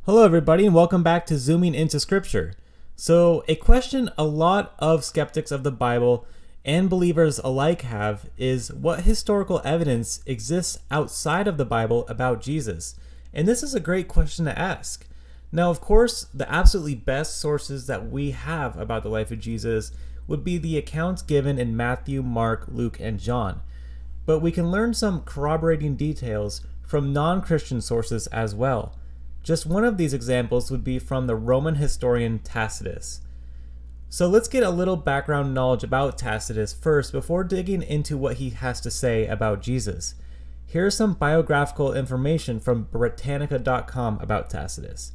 Hello everybody and welcome back to Zooming into Scripture. So a question a lot of skeptics of the Bible and believers alike have is what historical evidence exists outside of the Bible about Jesus? And this is a great question to ask. Now, of course, the absolutely best sources that we have about the life of Jesus would be the accounts given in Matthew, Mark, Luke, and John. But we can learn some corroborating details from non-Christian sources as well. Just one of these examples would be from the Roman historian Tacitus. So let's get a little background knowledge about Tacitus first before digging into what he has to say about Jesus. Here's some biographical information from Britannica.com about Tacitus.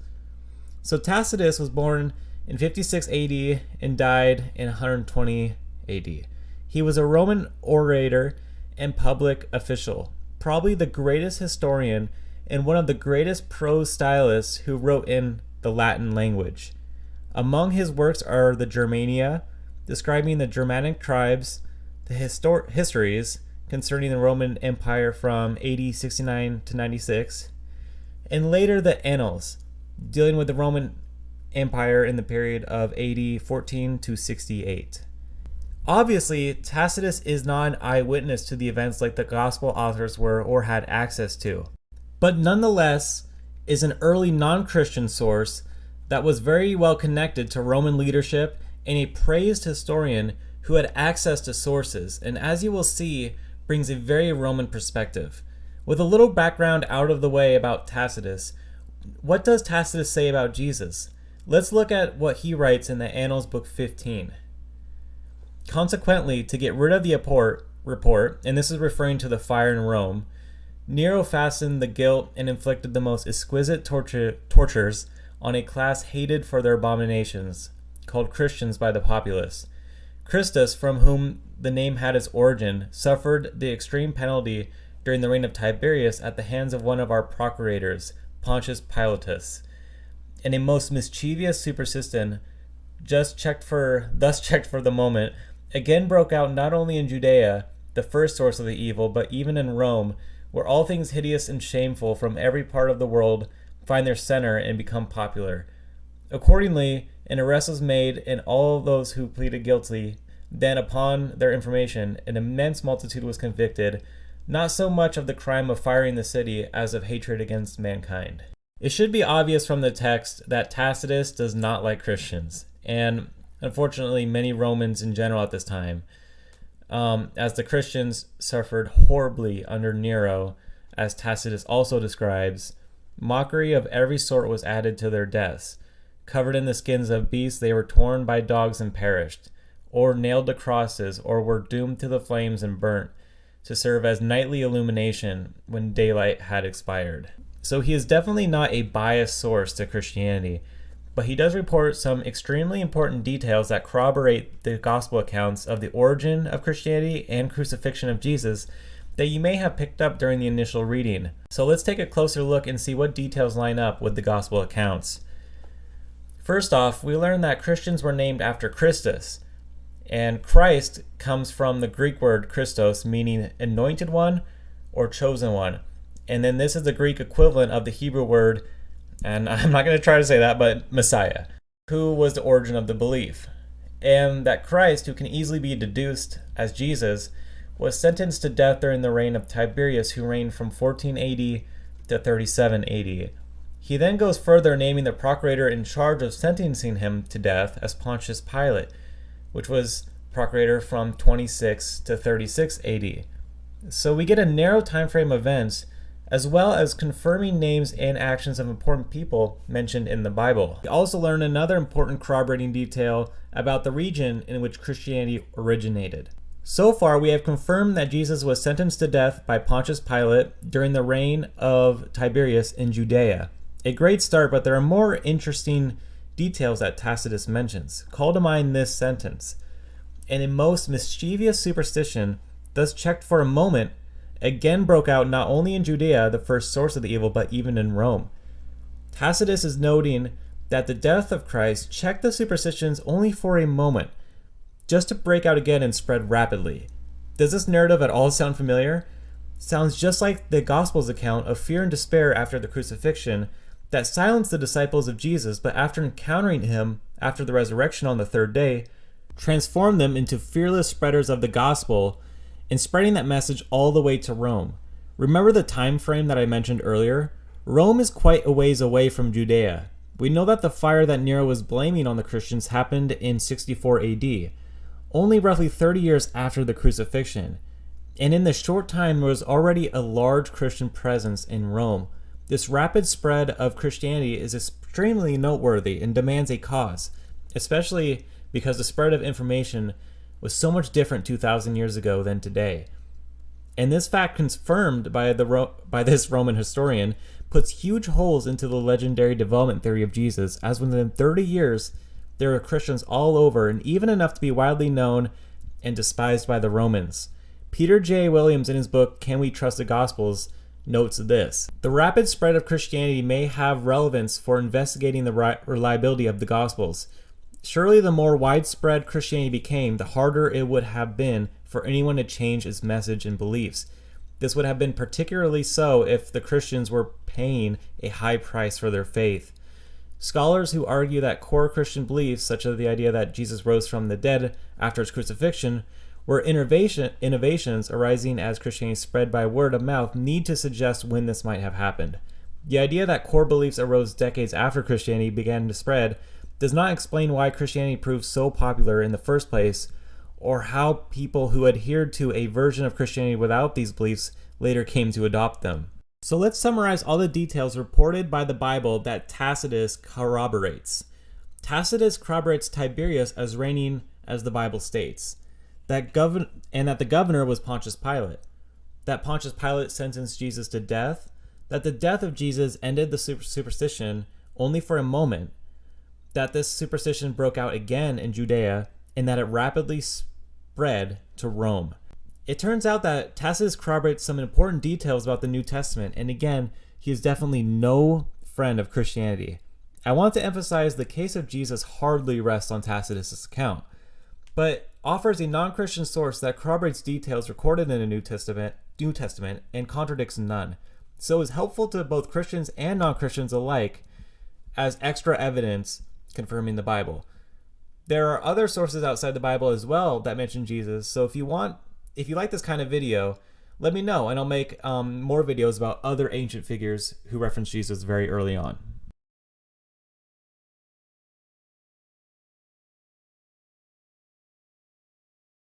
So Tacitus was born in 56 AD and died in 120 AD. He was a Roman orator and public official, probably the greatest historian and one of the greatest prose stylists who wrote in the Latin language. Among his works are the Germania, describing the Germanic tribes, the histories concerning the Roman Empire from AD 69 to 96, and later the Annals, dealing with the Roman Empire in the period of AD 14 to 68. Obviously, Tacitus is not an eyewitness to the events like the Gospel authors were or had access to, but nonetheless is an early non-Christian source that was very well connected to Roman leadership and a praised historian who had access to sources, and as you will see, brings a very Roman perspective. With a little background out of the way about Tacitus, what does Tacitus say about Jesus? Let's look at what he writes in the Annals, Book 15. Consequently, to get rid of the report, and this is referring to the fire in Rome, Nero fastened the guilt and inflicted the most exquisite tortures on a class hated for their abominations, called Christians by the populace. Christus, from whom the name had its origin, suffered the extreme penalty during the reign of Tiberius at the hands of one of our procurators, Pontius Pilatus. And a most mischievous superstition, thus checked for the moment, again broke out not only in Judea, the first source of the evil, but even in Rome, where all things hideous and shameful from every part of the world find their center and become popular. Accordingly, an arrest was made, and all those who pleaded guilty, then upon their information, an immense multitude was convicted, not so much of the crime of firing the city as of hatred against mankind. It should be obvious from the text that Tacitus does not like Christians, and unfortunately many Romans in general at this time, as the Christians suffered horribly under Nero, as Tacitus also describes. Mockery of every sort was added to their deaths. Covered in the skins of beasts, they were torn by dogs and perished, or nailed to crosses, or were doomed to the flames and burnt, to serve as nightly illumination when daylight had expired. So he is definitely not a biased source to Christianity, but he does report some extremely important details that corroborate the gospel accounts of the origin of Christianity and crucifixion of Jesus that you may have picked up during the initial reading. So let's take a closer look and see what details line up with the gospel accounts. First off, we learn that Christians were named after Christus, and Christ comes from the Greek word Christos, meaning anointed one or chosen one. And then this is the Greek equivalent of the Hebrew word, and I'm not going to try to say that, but Messiah, who was the origin of the belief. And that Christ, who can easily be deduced as Jesus, was sentenced to death during the reign of Tiberius, who reigned from 14 AD to 37 AD. He then goes further, naming the procurator in charge of sentencing him to death as Pontius Pilate, which was procurator from 26 to 36 AD. So we get a narrow time frame of events, as well as confirming names and actions of important people mentioned in the Bible. We also learn another important corroborating detail about the region in which Christianity originated. So far, we have confirmed that Jesus was sentenced to death by Pontius Pilate during the reign of Tiberius in Judea. A great start, but there are more interesting details that Tacitus mentions. Call to mind this sentence: and a most mischievous superstition, thus checked for a moment, again broke out not only in Judea, the first source of the evil, but even in Rome. Tacitus is noting that the death of Christ checked the superstitions only for a moment, just to break out again and spread rapidly. Does this narrative at all sound familiar? Sounds just like the Gospels account of fear and despair after the crucifixion that silenced the disciples of Jesus, but after encountering him after the resurrection on the third day, transformed them into fearless spreaders of the gospel and spreading that message all the way to Rome. Remember the time frame that I mentioned earlier? Rome is quite a ways away from Judea. We know that the fire that Nero was blaming on the Christians happened in 64 AD, only roughly 30 years after the crucifixion. And in the short time, there was already a large Christian presence in Rome. This rapid spread of Christianity is extremely noteworthy and demands a cause, especially because the spread of information was so much different 2,000 years ago than today. And this fact, confirmed by this Roman historian, puts huge holes into the legendary development theory of Jesus, as within 30 years there were Christians all over, and even enough to be widely known and despised by the Romans. Peter J. Williams, in his book Can We Trust the Gospels, notes this: the rapid spread of Christianity may have relevance for investigating the reliability of the Gospels. Surely the more widespread Christianity became, the harder it would have been for anyone to change its message and beliefs. This would have been particularly so if the Christians were paying a high price for their faith. Scholars who argue that core Christian beliefs, such as the idea that Jesus rose from the dead after his crucifixion, were innovations arising as Christianity spread by word of mouth, need to suggest when this might have happened. The idea that core beliefs arose decades after Christianity began to spread does not explain why Christianity proved so popular in the first place, or how people who adhered to a version of Christianity without these beliefs later came to adopt them. So let's summarize all the details reported by the Bible that Tacitus corroborates. Tacitus corroborates Tiberius as reigning as the Bible states, that the governor was Pontius Pilate, that Pontius Pilate sentenced Jesus to death, that the death of Jesus ended the superstition only for a moment, that this superstition broke out again in Judea, and that it rapidly spread to Rome. It turns out that Tacitus corroborates some important details about the New Testament, and again, he is definitely no friend of Christianity. I want to emphasize the case of Jesus hardly rests on Tacitus' account, but offers a non-Christian source that corroborates details recorded in the New Testament and contradicts none, so is helpful to both Christians and non-Christians alike as extra evidence confirming the Bible. There are other sources outside the Bible as well that mention Jesus, so if you like this kind of video, let me know and I'll make more videos about other ancient figures who reference Jesus very early on.